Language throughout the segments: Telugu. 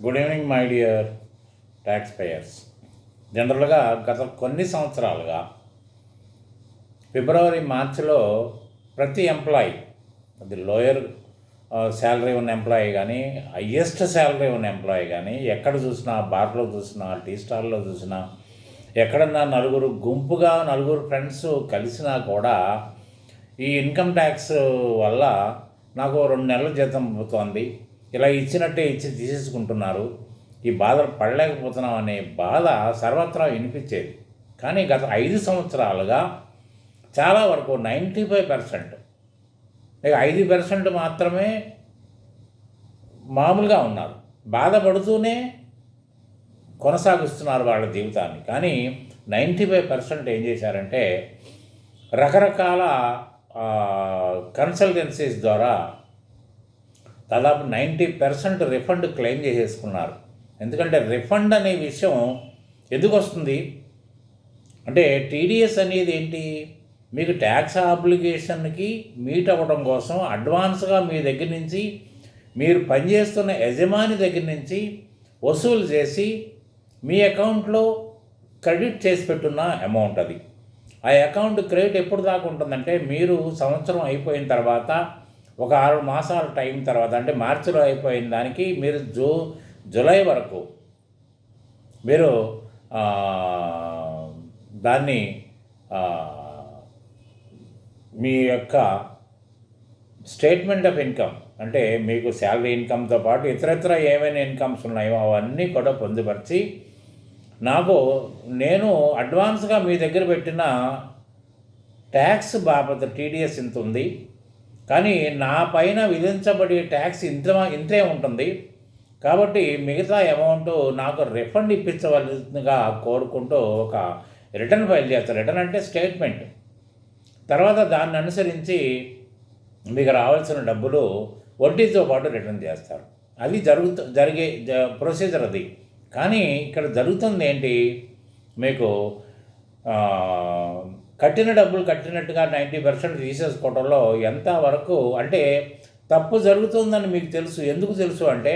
Good evening my dear taxpayers. జనరల్గా గత కొన్ని సంవత్సరాలుగా ఫిబ్రవరి మార్చిలో ప్రతి ఎంప్లాయీ, అది లోయర్ శాలరీ ఉన్న ఎంప్లాయీ కానీ, హయ్యెస్ట్ శాలరీ ఉన్న ఎంప్లాయీ కానీ, ఎక్కడ చూసినా, బార్లో చూసినా, టీ స్టాల్లో చూసినా, ఎక్కడన్నా గుంపుగా నలుగురు ఫ్రెండ్స్ కలిసినా కూడా ఈ ఇన్కమ్ ట్యాక్స్ వల్ల నాకు 2 నెలల జీతం పోతోంది, ఇలా ఇచ్చినట్టే ఇచ్చి తీసేసుకుంటున్నారు, ఈ బాధలు పడలేకపోతున్నాం అనే బాధ సర్వత్రా వినిపించేది. కానీ గత 5 సంవత్సరాలుగా చాలా వరకు 95%, ఇక 5% మాత్రమే మామూలుగా ఉన్నారు, బాధపడుతూనే కొనసాగిస్తున్నారు వాళ్ళ జీవితాన్ని. కానీ 95% ఏం చేశారంటే రకరకాల కన్సల్టెన్సీస్ ద్వారా దాదాపు 90% రిఫండ్ క్లెయిమ్ చేసేసుకున్నారు. ఎందుకంటే రిఫండ్ అనే విషయం ఎందుకు వస్తుంది అంటే, టీడీఎస్ అనేది ఏంటి, మీకు ట్యాక్స్ ఆబ్లిగేషన్కి మీట్ అవ్వడం కోసం అడ్వాన్స్గా మీ దగ్గర నుంచి, మీరు పనిచేస్తున్న యజమాని దగ్గర నుంచి వసూలు చేసి మీ అకౌంట్లో క్రెడిట్ చేసి పెట్టున్న అమౌంట్ అది. ఆ అకౌంట్ క్రెడిట్ ఎప్పుడు దాకా ఉంటుందంటే, మీరు సంవత్సరం అయిపోయిన తర్వాత ఒక 6 మాసాల టైం తర్వాత, అంటే మార్చిలో అయిపోయిన దానికి మీరు జూలై వరకు మీరు దాన్ని మీ యొక్క స్టేట్మెంట్ ఆఫ్ ఇన్కమ్, అంటే మీకు శాలరీ ఇన్కమ్తో పాటు ఇతరత్ర ఏమైనా ఇన్కమ్స్ ఉన్నాయో అవన్నీ కూడా పొందుపరిచి, నేను అడ్వాన్స్గా మీ దగ్గర పెట్టిన ట్యాక్స్ బాబత్ టీడీఎస్ ఇంత ఉంది, కానీ నా పైన విధించబడే ట్యాక్స్ ఇంతే ఉంటుంది, కాబట్టి మిగతా అమౌంట్ నాకు రిఫండ్ ఇప్పించవలసిందిగా కోరుకుంటూ ఒక రిటర్న్ ఫైల్ చేస్తారు. రిటర్న్ అంటే స్టేట్మెంట్. తర్వాత దాన్ని అనుసరించి మీకు రావాల్సిన డబ్బులు వడ్డీతో పాటు రిటర్న్ చేస్తారు. అది జరిగే ప్రొసీజర్ అది. కానీ ఇక్కడ జరుగుతుంది ఏంటి, మీకు కట్టిన డబ్బులు కట్టినట్టుగా 90% తీసేసుకోవడంలో ఎంతవరకు అంటే తప్పు జరుగుతుందని మీకు తెలుసు. ఎందుకు తెలుసు అంటే,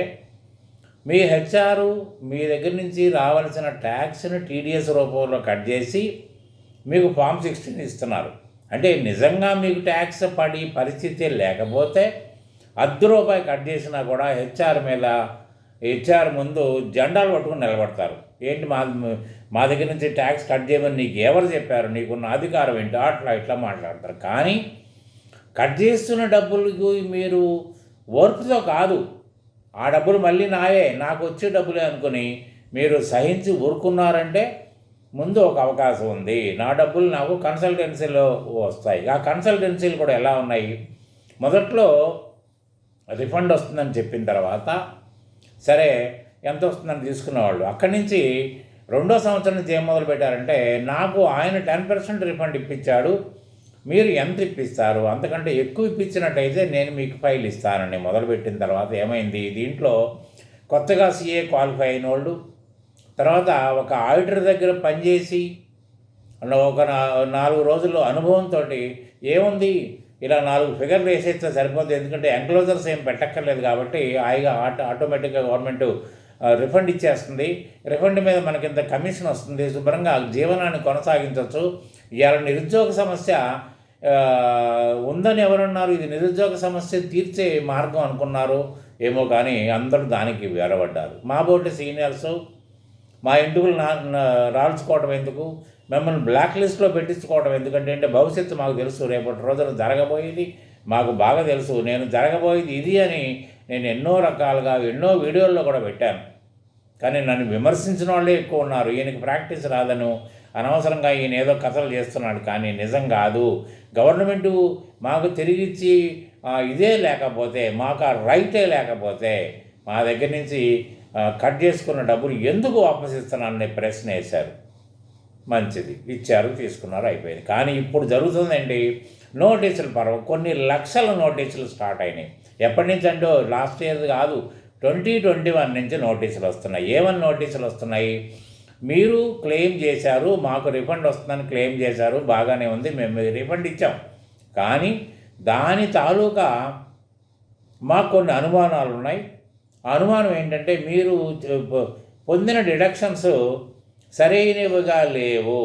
మీ హెచ్ఆర్ మీ దగ్గర నుంచి రావాల్సిన ట్యాక్స్ని టీడీఎస్ రూపంలో కట్ చేసి మీకు ఫామ్ 16 ఇస్తున్నారు. అంటే నిజంగా మీకు ట్యాక్స్ పడి పరిస్థితి లేకపోతే ₹10 కట్ చేసినా కూడా హెచ్ఆర్ ముందు జెండాలు పట్టుకుని నిలబడతారు. ఏంటి మా దగ్గర నుంచి ట్యాక్స్ కట్ చేయమని నీకు ఎవరు చెప్పారు, నీకున్న అధికారం ఏంటి, ఇట్లా మాట్లాడతారు. కానీ కట్ చేస్తున్న డబ్బులకు మీరు ఓర్పుతో కాదు, ఆ డబ్బులు మళ్ళీ నాకు వచ్చే డబ్బులే అనుకుని మీరు సహించి ఊరుకున్నారంటే ముందు ఒక అవకాశం ఉంది. నా డబ్బులు నాకు కన్సల్టెన్సీలో వస్తాయి. ఆ కన్సల్టెన్సీలు కూడా ఎలా ఉన్నాయి, మొదట్లో రిఫండ్ వస్తుందని చెప్పిన తర్వాత సరే ఎంత వస్తుందని తీసుకునేవాళ్ళు. అక్కడి నుంచి 2వ సంవత్సరం నుంచి ఏం మొదలు పెట్టారంటే, నాకు ఆయన 10% రిఫండ్ ఇప్పించాడు, మీరు ఎంత ఇప్పిస్తారు, అంతకంటే ఎక్కువ ఇప్పించినట్టయితే నేను మీకు ఫైల్ ఇస్తానని మొదలుపెట్టిన తర్వాత ఏమైంది, దీంట్లో కొత్తగా CA క్వాలిఫై అయిన వాళ్ళు, తర్వాత ఒక ఆడిటర్ దగ్గర పనిచేసి ఒక 4 రోజుల్లో అనుభవంతో ఏముంది ఇలా 4 ఫిగర్లు వేసేస్తే సరిపోతుంది, ఎందుకంటే ఎంక్లోజర్స్ ఏం పెట్టక్కర్లేదు కాబట్టి హాయిగా ఆటోమేటిక్గా గవర్నమెంట్ రిఫండ్ ఇచ్చేస్తుంది, రిఫండ్ మీద మనకింత కమిషన్ వస్తుంది, శుభ్రంగా జీవనాన్ని కొనసాగించవచ్చు. ఇవాళ నిరుద్యోగ సమస్య ఉందని ఎవరున్నారు, ఇది నిరుద్యోగ సమస్య తీర్చే మార్గం అనుకున్నారు ఏమో, కానీ అందరూ దానికి వెరబడ్డారు. మా బోర్డు సీనియర్స్ మా ఇంటికి రాల్చుకోవడం ఎందుకు, మిమ్మల్ని బ్లాక్ లిస్ట్లో పెట్టించుకోవడం ఎందుకంటే భవిష్యత్తు మాకు తెలుసు, రేపటి రోజున జరగబోయేది మాకు బాగా తెలుసు, నేను జరగబోయేది ఇది అని నేను ఎన్నో రకాలుగా ఎన్నో వీడియోల్లో కూడా పెట్టాను. కానీ నన్ను విమర్శించిన వాళ్ళే ఎక్కువ ఉన్నారు, ఈయనకి ప్రాక్టీస్ రాదను, అనవసరంగా ఈయన ఏదో కథలు చేస్తున్నాడు. కానీ నిజం కాదు, గవర్నమెంటు మాకు తిరిగిచ్చి ఇదే లేకపోతే, మాకు ఆ రైటే లేకపోతే మా దగ్గర నుంచి కట్ చేసుకున్న డబ్బులు ఎందుకు వాపసిస్తున్నాననే ప్రశ్న వేశారు. మంచిది, ఇచ్చారు, తీసుకున్నారు, అయిపోయింది. కానీ ఇప్పుడు జరుగుతుందండి, నోటీసులు కొన్ని లక్షల నోటీసులు స్టార్ట్ అయినాయి. ఎప్పటి నుంచి అంటే లాస్ట్ ఇయర్ కాదు, 2021 నుంచి నోటీసులు వస్తున్నాయి. ఏమని నోటీసులు వస్తున్నాయి, మీరు క్లెయిమ్ చేశారు, మాకు రిఫండ్ వస్తుందని క్లెయిమ్ చేశారు, బాగానే ఉంది, మేము రిఫండ్ ఇచ్చాం, కానీ దాని తాలూకా మాకు కొన్ని అనుమానాలు ఉన్నాయి, అనుమానం ఏంటంటే మీరు పొందిన డిడక్షన్స్ సరైనవిగా లేవు,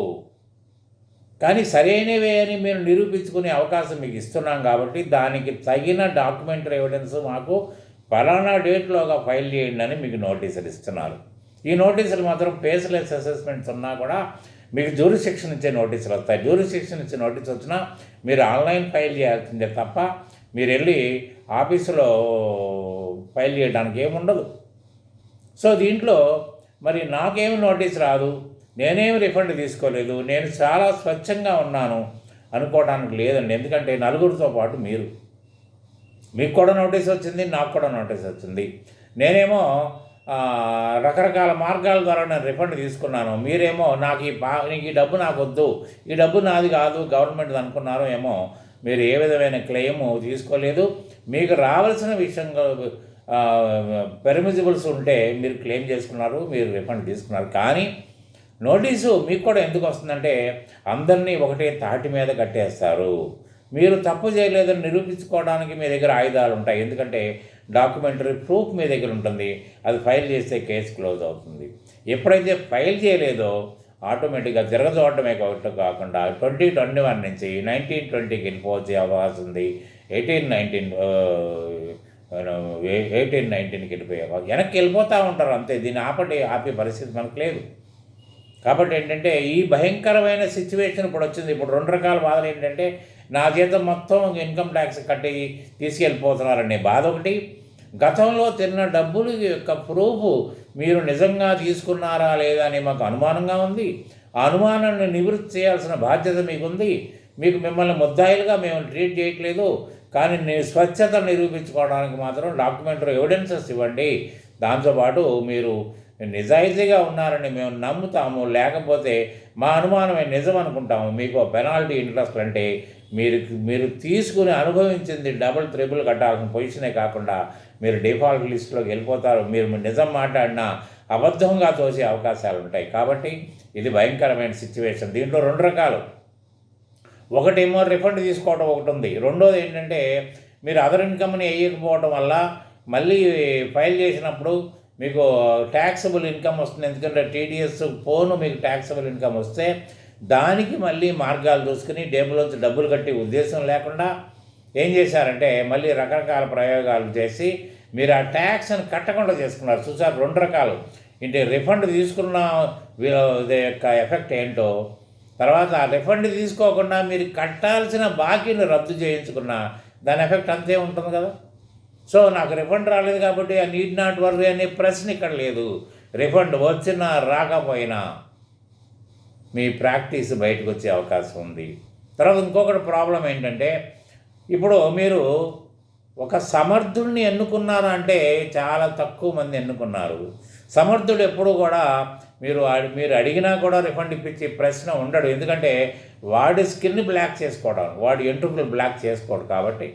కానీ సరైనవే అని మీరు నిరూపించుకునే అవకాశం మీకు ఇస్తున్నాం కాబట్టి దానికి తగిన డాక్యుమెంటరీ ఎవిడెన్స్ మాకు ఫలానా డేట్లోగా ఫైల్ చేయండి అని మీకు నోటీసులు ఇస్తున్నారు. ఈ నోటీసులు మాత్రం ఫేస్లెస్ అసెస్మెంట్స్ ఉన్నా కూడా మీకు జ్యూరిస్డిక్షన్ ఇచ్చే నోటీసులు వస్తాయి. జ్యూరిస్డిక్షన్ ఇచ్చే నోటీస్ వచ్చినా మీరు ఆన్లైన్ ఫైల్ చేయాల్సిందే తప్ప మీరు వెళ్ళి ఆఫీసులో ఫైల్ చేయడానికి ఏముండదు. సో దీంట్లో మరి నాకేమి నోటీస్ రాదు, నేనేమి రిఫండ్ తీసుకోలేదు, నేను చాలా స్వచ్ఛంగా ఉన్నాను అనుకోవడానికి లేదండి. ఎందుకంటే నలుగురితో పాటు మీకు కూడా నోటీస్ వచ్చింది, నాకు కూడా నోటీస్ వచ్చింది. నేనేమో రకరకాల మార్గాల ద్వారా నేను రిఫండ్ తీసుకున్నాను. మీరేమో నాకు ఈ డబ్బు నాకు వద్దు, ఈ డబ్బు నాది కాదు గవర్నమెంట్ అనుకున్నారో ఏమో, మీరు ఏ విధమైన క్లెయిము తీసుకోలేదు. మీకు రావాల్సిన విషయంగా పెర్మిజిబుల్స్ ఉంటే మీరు క్లెయిమ్ చేసుకున్నారు, మీరు రిఫండ్ తీసుకున్నారు. కానీ నోటీసు మీకు కూడా ఎందుకు వస్తుందంటే అందరినీ ఒకటే తాటి మీద కట్టేస్తారు. మీరు తప్పు చేయలేదని నిరూపించుకోవడానికి మీ దగ్గర ఆయుధాలు ఉంటాయి. ఎందుకంటే డాక్యుమెంటరీ ప్రూఫ్ మీ దగ్గర ఉంటుంది. అది ఫైల్ చేస్తే కేసు క్లోజ్ అవుతుంది. ఎప్పుడైతే ఫైల్ చేయలేదో ఆటోమేటిక్గా తిరగజోడటమే కాకుండా 2021 నుంచి 1920కి వెళ్ళిపోవచ్చే అవకాశం ఉంది. 18-19కి వెళ్ళిపోయే వెనక్కి వెళ్ళిపోతూ ఉంటారు అంతే. దీన్ని ఆపే పరిస్థితి మనకు లేదు. కాబట్టి ఏంటంటే ఈ భయంకరమైన సిచ్యువేషన్ ఇప్పుడు వచ్చింది. ఇప్పుడు 2 రకాల బాధలు ఏంటంటే నా జీతం మొత్తం ఇన్కమ్ ట్యాక్స్ కట్టి తీసుకెళ్ళిపోతున్నారనే బాధ ఒకటి, గతంలో తిన్న డబ్బులు యొక్క ప్రూఫ్ మీరు నిజంగా తీసుకున్నారా లేదా అని మాకు అనుమానంగా ఉంది. ఆ అనుమానాన్ని నివృత్తి చేయాల్సిన బాధ్యత మీకుంది. మిమ్మల్ని ముద్దాయిలుగా మేము ట్రీట్ చేయట్లేదు, కానీ స్వచ్ఛత నిరూపించుకోవడానికి మాత్రం డాక్యుమెంటరీ ఎవిడెన్సెస్ ఇవ్వండి. దాంతోపాటు మీరు నిజాయితీగా ఉన్నారని మేము నమ్ముతాము, లేకపోతే మా అనుమానమే నిజం అనుకుంటాము. మీకు పెనాల్టీ ఇంట్రెస్ట్ అంటే మీరు తీసుకుని అనుభవించింది డబుల్ త్రిబుల్ కట్టాల్సిన పొజిషనే కాకుండా మీరు డిఫాల్ట్ లిస్టులోకి వెళ్ళిపోతారు. మీరు నిజం మాట్లాడినా అబద్ధంగా తోసే అవకాశాలు ఉంటాయి. కాబట్టి ఇది భయంకరమైన సిచ్యువేషన్. దీంట్లో 2 రకాలు, ఒకటేమో రిఫండ్ తీసుకోవడం ఒకటి ఉంది. రెండోది ఏంటంటే మీరు అదర్ ఇన్కమ్ని వేయకపోవడం వల్ల మళ్ళీ ఫైల్ చేసినప్పుడు మీకు ట్యాక్సబుల్ ఇన్కమ్ వస్తుంది. ఎందుకంటే టీడీఎస్ పోను మీకు ట్యాక్సబుల్ ఇన్కమ్ వస్తే దానికి మళ్ళీ మార్గాలు చూసుకుని టేబుల్లోంచి డబ్బులు కట్టే ఉద్దేశం లేకుండా ఏం చేశారంటే మళ్ళీ రకరకాల ప్రయోగాలు చేసి మీరు ఆ ట్యాక్స్ని కట్టకుండా చేసుకున్నారు. చూసారు 2 రకాలు. ఇంటి రిఫండ్ తీసుకున్న యొక్క ఎఫెక్ట్ ఏంటో, తర్వాత ఆ రిఫండ్ తీసుకోకుండా మీరు కట్టాల్సిన బాకీని రద్దు చేయించుకున్న దాని ఎఫెక్ట్ అంతే ఉంటుంది కదా. సో నాకు రిఫండ్ రాలేదు కాబట్టి ఆ నీడ్ నాట్ వర్రీ అనే ప్రశ్న ఇక్కడ లేదు. రిఫండ్ వచ్చినా రాకపోయినా మీ ప్రాక్టీస్ బయటకు వచ్చే అవకాశం ఉంది. తర్వాత ఇంకొకటి ప్రాబ్లం ఏంటంటే ఇప్పుడు మీరు ఒక సమర్థుడిని ఎన్నుకున్నారు అంటే చాలా తక్కువ మంది ఎన్నుకున్నారు. సమర్థుడు ఎప్పుడు కూడా మీరు అడిగినా కూడా రిఫండ్ ఇప్పించే ప్రశ్న ఉండడు. ఎందుకంటే వాడి స్కిన్ని బ్లాక్ చేసుకోవడం, వాడి ఎంట్రుకలు బ్లాక్ చేసుకోవడం. కాబట్టి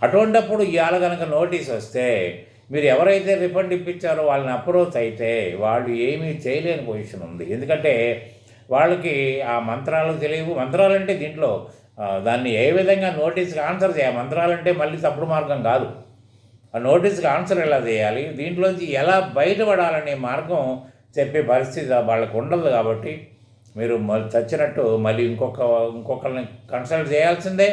అటువంటిప్పుడు ఇవాళ కనుక నోటీస్ వస్తే మీరు ఎవరైతే రిఫండ్ ఇప్పించారో వాళ్ళని అప్రోచ్ అయితే వాళ్ళు ఏమీ చేయలేని పొజిషన్ ఉంది. ఎందుకంటే వాళ్ళకి ఆ మంత్రాలు తెలియవు. మంత్రాలంటే దీంట్లో దాన్ని ఏ విధంగా నోటీస్కి ఆన్సర్ చేయాలి, మంత్రాలంటే మళ్ళీ తప్పుడు మార్గం కాదు. ఆ నోటీస్కి ఆన్సర్ ఎలా చేయాలి, దీంట్లోంచి ఎలా బయటపడాలనే మార్గం చెప్పే పరిస్థితి వాళ్ళకు ఉండదు. కాబట్టి మీరు చచ్చినట్టు మళ్ళీ ఇంకొకరిని కన్సల్ట్ చేయాల్సిందే.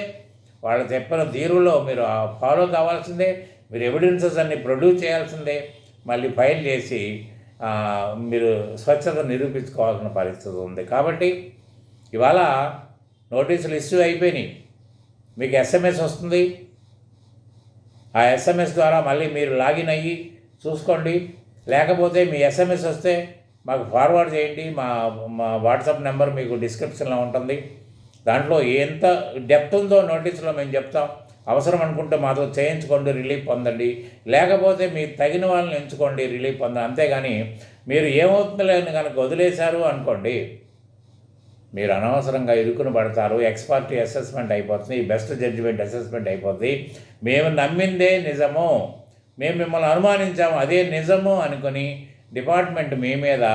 వాళ్ళు చెప్పిన తీరులో మీరు ఫాలో కావాల్సిందే. మీరు ఎవిడెన్సెస్ అన్ని ప్రొడ్యూస్ చేయాల్సిందే. మళ్ళీ ఫైల్ చేసి మీరు స్వచ్ఛత నిరూపించుకోవాల్సిన పరిస్థితి ఉంది. కాబట్టి ఇవాళ నోటీసులు ఇష్యూ అయిపోయినాయి. మీకు ఎస్ఎంఎస్ వస్తుంది. ఆ ఎస్ఎంఎస్ ద్వారా మళ్ళీ మీరు లాగిన్ అయ్యి చూసుకోండి. లేకపోతే మీ ఎస్ఎంఎస్ వస్తే మాకు ఫార్వర్డ్ చేయండి. మా వాట్సాప్ నెంబర్ మీకు డిస్క్రిప్షన్లో ఉంటుంది. దాంట్లో ఎంత డెప్త్ ఉందో నోటీసులో మేము చెప్తాం. అవసరం అనుకుంటే మాతో చేయించుకోండి, రిలీఫ్ పొందండి. లేకపోతే మీరు తగిన వాళ్ళని ఎంచుకోండి, రిలీఫ్ పొందండి. అంతేగాని మీరు ఏమవుతుందని కనుక వదిలేశారు అనుకోండి, మీరు అనవసరంగా ఇరుకుని పడతారు. ఎక్స్పర్ట్ అసెస్మెంట్ అయిపోతుంది, బెస్ట్ జడ్జిమెంట్ అసెస్మెంట్ అయిపోతుంది. మేము నమ్మిందే నిజము, మేము మిమ్మల్ని అనుమానించాము అదే నిజము అనుకుని డిపార్ట్మెంట్ మీ మీద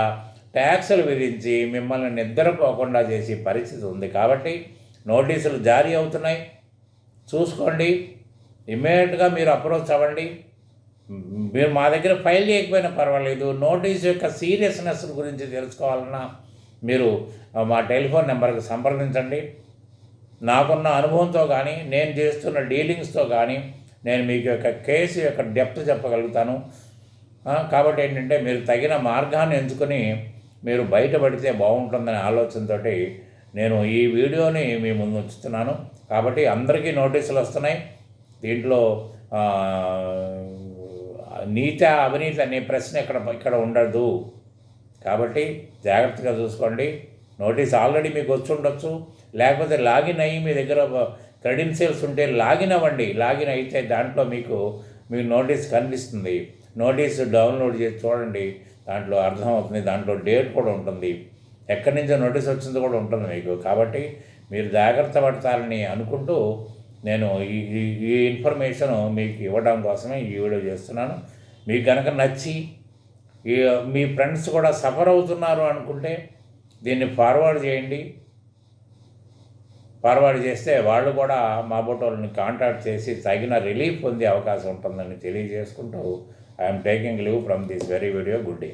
ట్యాక్సులు విధించి మిమ్మల్ని నిద్రపోకుండా చేసే పరిస్థితి ఉంది. కాబట్టి నోటీసులు జారీ అవుతున్నాయి, చూసుకోండి. ఇమ్మీడియట్గా మీరు అప్రోచ్ అవ్వండి. మీరు మా దగ్గర ఫైల్ చేయకపోయినా పర్వాలేదు, నోటీస్ యొక్క సీరియస్నెస్ గురించి తెలుసుకోవాలన్నా మీరు మా టెలిఫోన్ నెంబర్కి సంప్రదించండి. నాకున్న అనుభవంతో కానీ నేను చేస్తున్న డీలింగ్స్తో కానీ నేను మీకు యొక్క కేసు యొక్క డెప్త్ చెప్పగలుగుతాను. కాబట్టి ఏంటంటే మీరు తగిన మార్గాన్ని ఎంచుకొని మీరు బయటపడితే బాగుంటుందనే ఆలోచనతో నేను ఈ వీడియోని మీ ముందు ఉంచుతున్నాను. కాబట్టి అందరికీ నోటీసులు వస్తున్నాయి. దీంట్లో నీతి అవినీతి అనే ప్రశ్న ఇక్కడ ఉండదు. కాబట్టి జాగ్రత్తగా చూసుకోండి. నోటీస్ ఆల్రెడీ మీకు వచ్చి ఉండొచ్చు, లేకపోతే లాగిన్ అయ్యి మీ దగ్గర క్రెడెన్షియల్స్ ఉంటే లాగిన్ అవ్వండి. లాగిన్ అయితే దాంట్లో మీకు నోటీస్ కనిపిస్తుంది. నోటీస్ డౌన్లోడ్ చేసి చూడండి, దాంట్లో అర్థమవుతుంది. దాంట్లో డేట్ కూడా ఉంటుంది, ఎక్కడి నుంచో నోటీస్ వచ్చింది కూడా ఉంటుంది మీకు. కాబట్టి మీరు జాగ్రత్త పడతారని అనుకుంటూ నేను ఈ ఇన్ఫర్మేషన్ మీకు ఇవ్వడం కోసమే ఈ వీడియో చేస్తున్నాను. మీకు కనుక నచ్చి మీ ఫ్రెండ్స్ కూడా సఫర్ అవుతున్నారు అనుకుంటే దీన్ని ఫార్వర్డ్ చేయండి. ఫార్వర్డ్ చేస్తే వాళ్ళు కూడా మా బోటోళ్ళని కాంటాక్ట్ చేసి తగిన రిలీఫ్ పొందే అవకాశం ఉంటుందని తెలియజేసుకుంటూ I'm taking leave from this very video. Good day.